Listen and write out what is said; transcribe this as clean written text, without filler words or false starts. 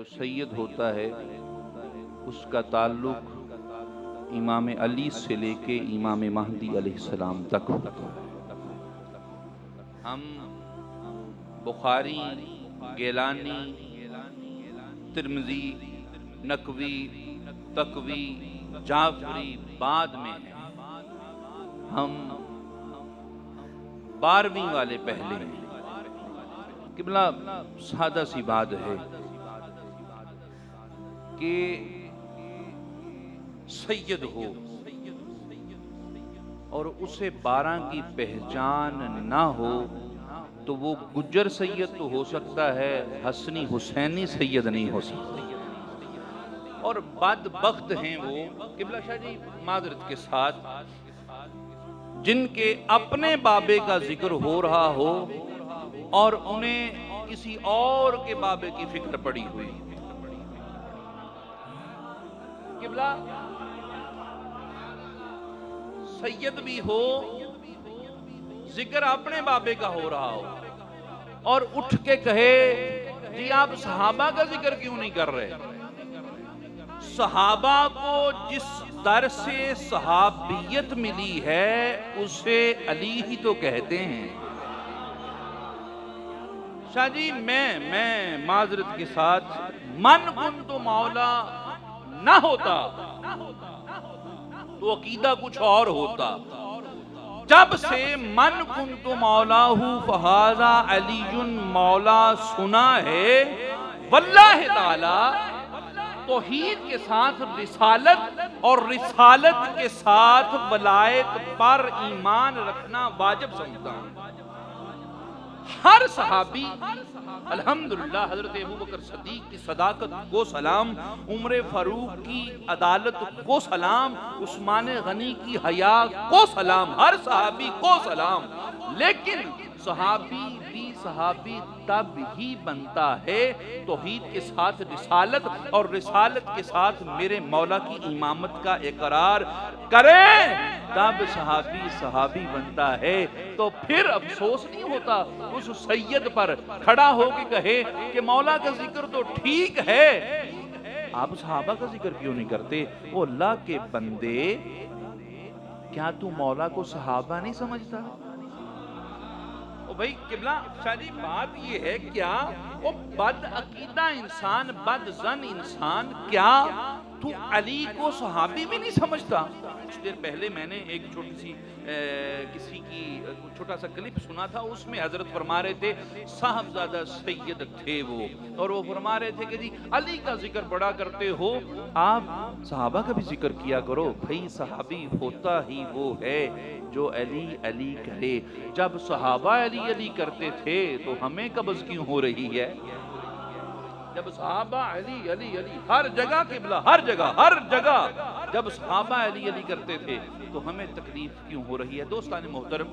جو سید ہوتا ہے اس کا تعلق امام علی سے لے کے امام مہدی علیہ السلام تک ہوتا ہے۔ ہم بخاری، گیلانی، ترمذی، نقوی، تقوی، جعفری بعد میں ہیں، ہم 12ویں والے پہلے ہیں۔ قبلہ سادہ سی بات ہے کہ سید ہو اور اسے 12 کی پہچان نہ ہو تو وہ گجر سید تو ہو سکتا ہے، حسنی حسینی سید نہیں ہو سکتا۔ اور بدبخت ہیں وہ قبلہ شاہ جی معذرت کے ساتھ جن کے اپنے بابے کا ذکر ہو رہا ہو اور انہیں کسی اور کے بابے کی فکر پڑی ہوئی۔ قبلہ سید بھی ہو، ذکر اپنے بابے کا ہو رہا ہو اور اٹھ کے کہے جی آپ صحابہ کا ذکر کیوں نہیں کر رہے؟ صحابہ کو جس در سے صحابیت ملی ہے اسے علی ہی تو کہتے ہیں۔ شاہ جی میں معذرت کے ساتھ من کن تو مولا نہ ہوتا تو عقیدہ کچھ اور ہوتا۔ جب سے من کنت مولا فہذا علی مولا سنا ہے، واللہ تعالی توحید کے ساتھ رسالت اور رسالت کے ساتھ ولایت پر ایمان رکھنا واجب سمجھتا ہوں۔ ہر صحابی الحمدللہ حضرت ابوبکر صدیق کی صداقت کو سلام، عمر فاروق کی عدالت کو سلام، عثمان غنی کی حیا کو سلام، ہر صحابی کو سلام۔ لیکن صحابی بھی صحابی تب ہی بنتا ہے توحید کے ساتھ رسالت اور رسالت کے ساتھ میرے مولا کی امامت کا اقرار کرے تب صحابی صحابی بنتا ہے۔ تو پھر افسوس نہیں ہوتا اس سید پر کھڑا ہو کے کہے کہ مولا کا ذکر تو ٹھیک ہے، آپ صحابہ کا ذکر کیوں نہیں کرتے؟ او اللہ کے بندے، کیا تو مولا کو صحابہ نہیں سمجھتا؟ او بھائی قبلہ شاہ جی بات یہ ہے، کیا وہ بد عقیدہ انسان، بد ظن انسان، کیا تو علی کو صحابی بھی نہیں سمجھتا؟ کچھ دیر پہلے میں نے ایک چھوٹی سی کسی کی چھوٹا سا کلپ سنا تھا، اس میں حضرت فرما رہے تھے صاحبزادہ سید تھے وہ، اور وہ فرما رہے تھے کہ جی علی کا ذکر بڑا کرتے ہو، آپ صحابہ کا بھی ذکر کیا کرو۔ بھئی صحابی ہوتا ہی وہ ہے جو علی علی کرے۔ جب صحابہ علی علی کرتے تھے تو ہمیں قبض کیوں ہو رہی ہے؟ جب صحابہ علی علی علی ہر جگہ قبلہ، ہر جگہ جب صحابہ علی علی کرتے تھے تو ہمیں تکلیف کیوں ہو رہی ہے؟ دوستان محترم،